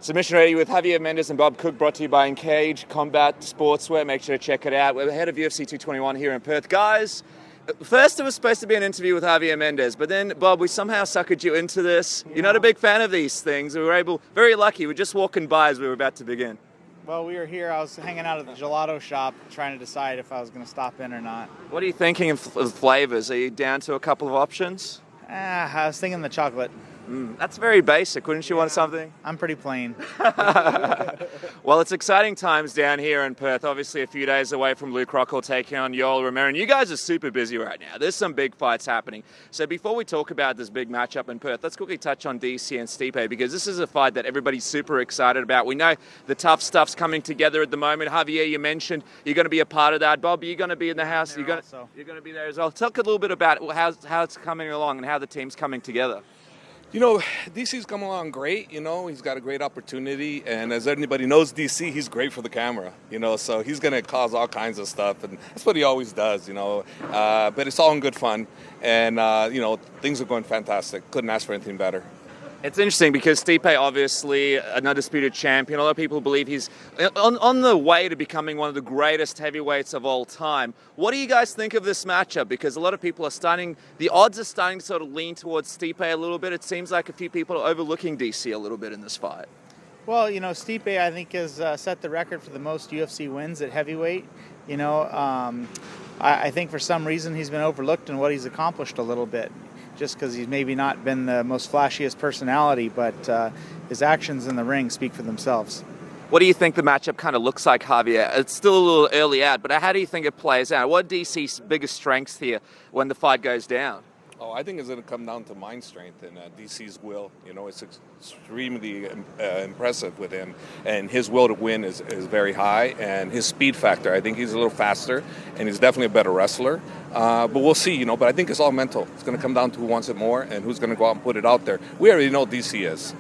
Submission Ready with Javier Mendez and Bob Cook, brought to you by Encage Combat Sportswear. Make sure to check it out. We're ahead of UFC 221 here in Perth. Guys, first it was supposed to be an interview with Javier Mendez, but then, Bob, we somehow suckered you into this. You're not a big fan of these things. We were very lucky. We're just walking by as we were about to begin. Well, we were here. I was hanging out at the gelato shop trying to decide if I was going to stop in or not. What are you thinking of flavors? Are you down to a couple of options? I was thinking the chocolate. That's very basic. Wouldn't you want something? I'm pretty plain. Well, it's exciting times down here in Perth. Obviously, a few days away from Luke Rockhold taking on Yoel Romero. And you guys are super busy right now. There's some big fights happening. So before we talk about this big matchup in Perth, let's quickly touch on DC and Stipe, because this is a fight that everybody's super excited about. We know the tough stuff's coming together at the moment. Javier, you mentioned you're going to be a part of that. Bob, you're going to be in the house. You're going to be there as well. Talk a little bit about how it's coming along and how the team's coming together. You know, DC's come along great, he's got a great opportunity, and as anybody knows DC, he's great for the camera, so he's going to cause all kinds of stuff, and that's what he always does, but it's all in good fun, and, things are going fantastic. Couldn't ask for anything better. It's interesting because Stipe, obviously an undisputed champion. A lot of people believe he's on the way to becoming one of the greatest heavyweights of all time. What do you guys think of this matchup? Because a lot of people the odds are starting to sort of lean towards Stipe a little bit. It seems like a few people are overlooking DC a little bit in this fight. Well, Stipe, I think, has set the record for the most UFC wins at heavyweight. I think for some reason he's been overlooked in what he's accomplished a little bit, just because he's maybe not been the most flashiest personality, but his actions in the ring speak for themselves. What do you think the matchup kind of looks like, Javier? It's still a little early out, but how do you think it plays out? What are DC's biggest strengths here when the fight goes down? Oh, I think it's going to come down to mind strength and DC's will. It's extremely impressive with him, and his will to win is very high, and his speed factor, I think he's a little faster, and he's definitely a better wrestler. But we'll see, but I think it's all mental. It's going to come down to who wants it more and who's going to go out and put it out there. We already know DC is.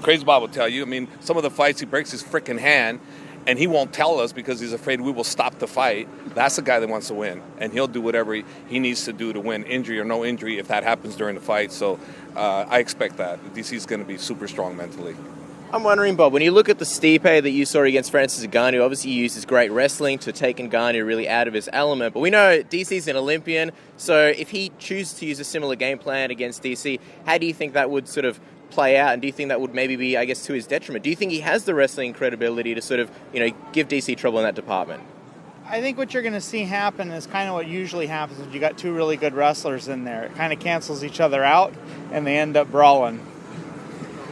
Crazy Bob will tell you, some of the fights he breaks his freaking hand, and he won't tell us because he's afraid we will stop the fight. That's the guy that wants to win, and he'll do whatever he needs to do to win, injury or no injury, if that happens during the fight. So I expect that. DC's going to be super strong mentally. I'm wondering, Bob, when you look at the Stipe that you saw against Francis Ngannou, obviously he used his great wrestling to take Ngannou really out of his element. But we know DC's an Olympian, so if he chooses to use a similar game plan against DC, how do you think that would sort of play out, and do you think that would maybe be, I guess, to his detriment? Do you think he has the wrestling credibility to sort of, give DC trouble in that department? I think what you're going to see happen is kind of what usually happens when you got two really good wrestlers in there. It kind of cancels each other out, and they end up brawling.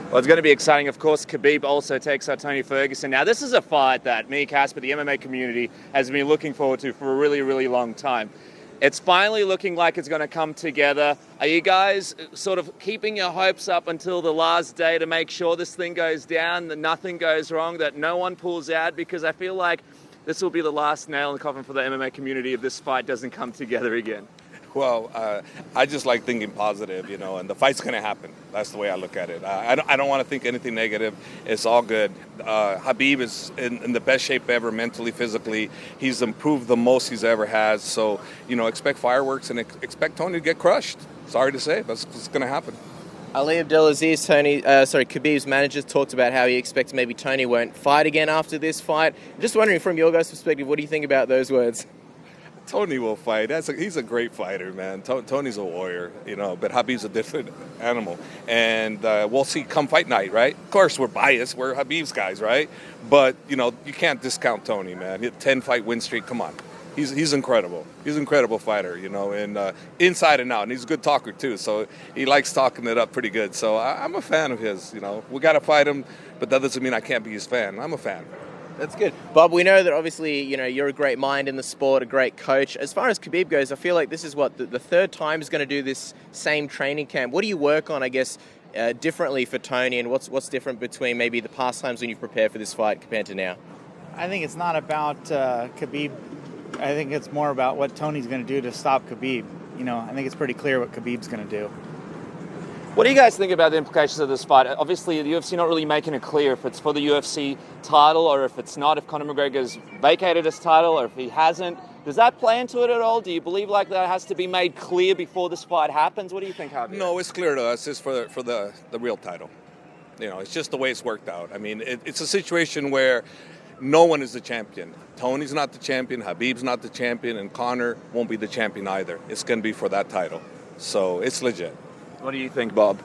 Well, it's going to be exciting. Of course, Khabib also takes out Tony Ferguson. Now, this is a fight that me, Casper, the MMA community, has been looking forward to for a really, really long time. It's finally looking like it's going to come together. Are you guys sort of keeping your hopes up until the last day to make sure this thing goes down, that nothing goes wrong, that no one pulls out? Because I feel like this will be the last nail in the coffin for the MMA community if this fight doesn't come together again. Well, I just like thinking positive, and the fight's going to happen. That's the way I look at it. I don't want to think anything negative. It's all good. Khabib is in the best shape ever, mentally, physically. He's improved the most he's ever has. So, expect fireworks and expect Tony to get crushed. Sorry to say, but it's going to happen. Ali Abdelaziz, Khabib's manager, talked about how he expects maybe Tony won't fight again after this fight. Just wondering, from your guys' perspective, what do you think about those words? Tony will fight. He's a great fighter, man. Tony's a warrior, but Khabib's a different animal. And we'll see come fight night, right? Of course, we're biased. We're Khabib's guys, right? But, you can't discount Tony, man. He had 10-fight win streak. Come on. He's incredible. He's an incredible fighter, and inside and out. And he's a good talker, too. So he likes talking it up pretty good. So I'm a fan of his, We got to fight him, but that doesn't mean I can't be his fan. I'm a fan. That's good. Bob, we know that obviously, you're a great mind in the sport, a great coach. As far as Khabib goes, I feel like this is the third time he's going to do this same training camp. What do you work on, I guess, differently for Tony, and what's different between maybe the past times when you've prepared for this fight compared to now? I think it's not about Khabib. I think it's more about what Tony's going to do to stop Khabib. I think it's pretty clear what Khabib's going to do. What do you guys think about the implications of this fight? Obviously, the UFC not really making it clear if it's for the UFC title or if it's not, if Conor McGregor's vacated his title or if he hasn't. Does that play into it at all? Do you believe like that has to be made clear before this fight happens? What do you think, Javier? No, it's clear to us. It's for the real title. It's just the way it's worked out. I mean, it's a situation where no one is the champion. Tony's not the champion, Khabib's not the champion, and Conor won't be the champion either. It's going to be for that title. So it's legit. What do you think, Bob?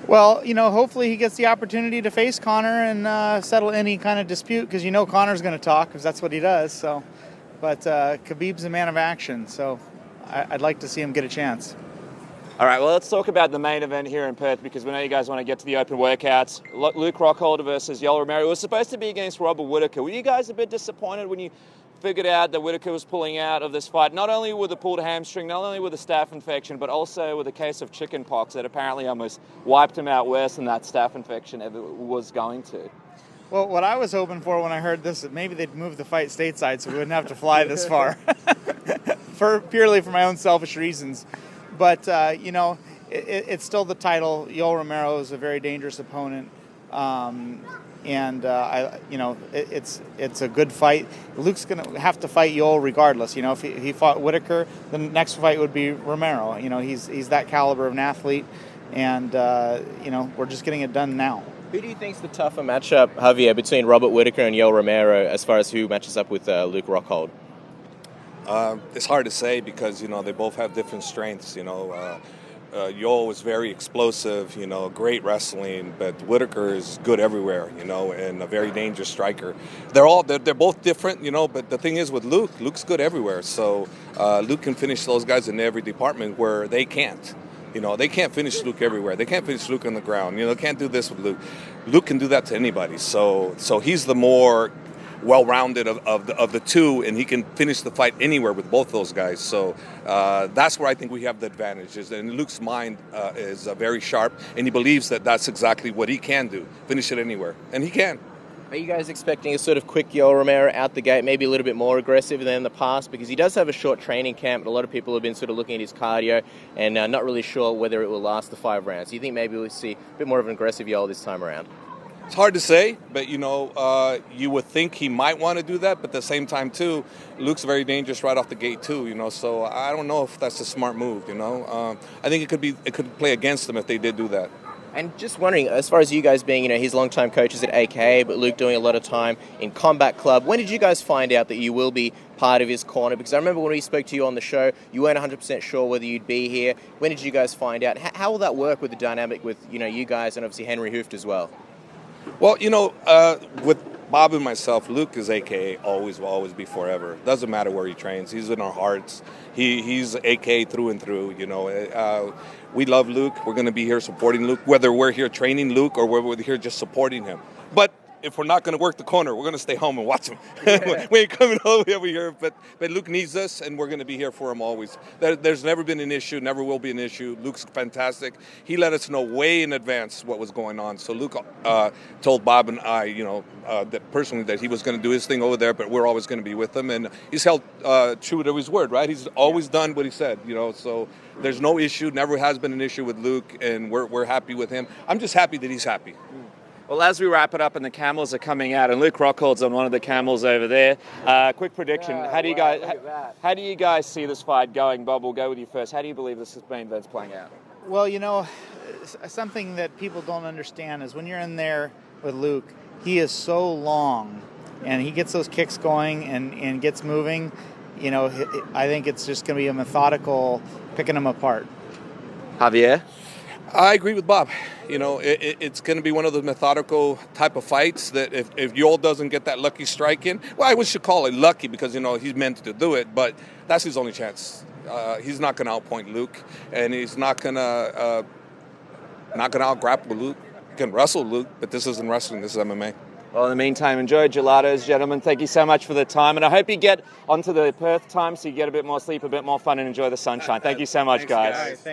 Well, hopefully he gets the opportunity to face Conor and settle any kind of dispute, because Conor's going to talk, because that's what he does. So, but Khabib's a man of action, so I'd like to see him get a chance. All right, well, let's talk about the main event here in Perth, because we know you guys want to get to the open workouts. Luke Rockhold versus Yoel Romero. It was supposed to be against Robert Whittaker. Were you guys a bit disappointed when you figured out that Whittaker was pulling out of this fight, not only with a pulled hamstring, not only with a staph infection, but also with a case of chicken pox that apparently almost wiped him out worse than that staph infection ever was going to? Well, what I was hoping for when I heard this, that maybe they'd move the fight stateside so we wouldn't have to fly this far, purely for my own selfish reasons. But, it's still the title. Yoel Romero is a very dangerous opponent. It's a good fight. Luke's going to have to fight Yoel regardless. If he fought Whittaker, the next fight would be Romero. He's that caliber of an athlete. And, we're just getting it done now. Who do you think's the tougher matchup, Javier, between Robert Whittaker and Yoel Romero as far as who matches up with Luke Rockhold? It's hard to say because, they both have different strengths. Yoel is very explosive, great wrestling, but Whittaker is good everywhere, and a very dangerous striker. They're both different, but the thing is with Luke's good everywhere. So Luke can finish those guys in every department where they can't. They can't finish Luke everywhere. They can't finish Luke on the ground. They can't do this with Luke. Luke can do that to anybody. So he's the more well-rounded of the two, and he can finish the fight anywhere with both those guys. So that's where I think we have the advantages. And Luke's mind is very sharp, and he believes that that's exactly what he can do, finish it anywhere, and he can. Are you guys expecting a sort of quick Yoel Romero out the gate, maybe a little bit more aggressive than in the past? Because he does have a short training camp, and a lot of people have been sort of looking at his cardio and not really sure whether it will last the 5 rounds. Do you think maybe we'll see a bit more of an aggressive Yoel this time around? It's hard to say, but you would think he might want to do that, but at the same time too, Luke's very dangerous right off the gate too. So I don't know if that's a smart move. I think it could play against them if they did do that. And just wondering, as far as you guys being, his longtime coaches at AKA, but Luke doing a lot of time in Combat Club, when did you guys find out that you will be part of his corner? Because I remember when we spoke to you on the show, you weren't 100% sure whether you'd be here. When did you guys find out? How will that work with the dynamic with, you guys and obviously Henry Hooft as well? Well, with Bob and myself, Luke is AKA always, will always be forever. Doesn't matter where he trains. He's in our hearts. He's AKA through and through, We love Luke. We're going to be here supporting Luke, whether we're here training Luke or we're here just supporting him. But if we're not going to work the corner, we're going to stay home and watch him. Yeah. We ain't coming over here. But Luke needs us, and we're going to be here for him always. There's never been an issue, never will be an issue. Luke's fantastic. He let us know way in advance what was going on. So Luke told Bob and I, that personally that he was going to do his thing over there, but we're always going to be with him. And he's held true to his word, right? He's always done what he said, So there's no issue, never has been an issue with Luke, and we're happy with him. I'm just happy that he's happy. Well, as we wrap it up and the camels are coming out, and Luke Rockhold's on one of the camels over there. Quick prediction: how do you guys see this fight going? Bob, we'll go with you first. How do you believe this main event's playing out? Well, something that people don't understand is when you're in there with Luke, he is so long, and he gets those kicks going and gets moving. I think it's just going to be a methodical picking him apart. Javier? I agree with Bob. It's going to be one of those methodical type of fights that if Yoel doesn't get that lucky strike in, well, I should call it lucky because, he's meant to do it, but that's his only chance. He's not going to outpoint Luke, and he's not going to out-grapple Luke. He can wrestle Luke, but this isn't wrestling, this is MMA. Well, in the meantime, enjoy gelatos, gentlemen. Thank you so much for the time, and I hope you get onto the Perth time so you get a bit more sleep, a bit more fun, and enjoy the sunshine. Thank you so much, guys.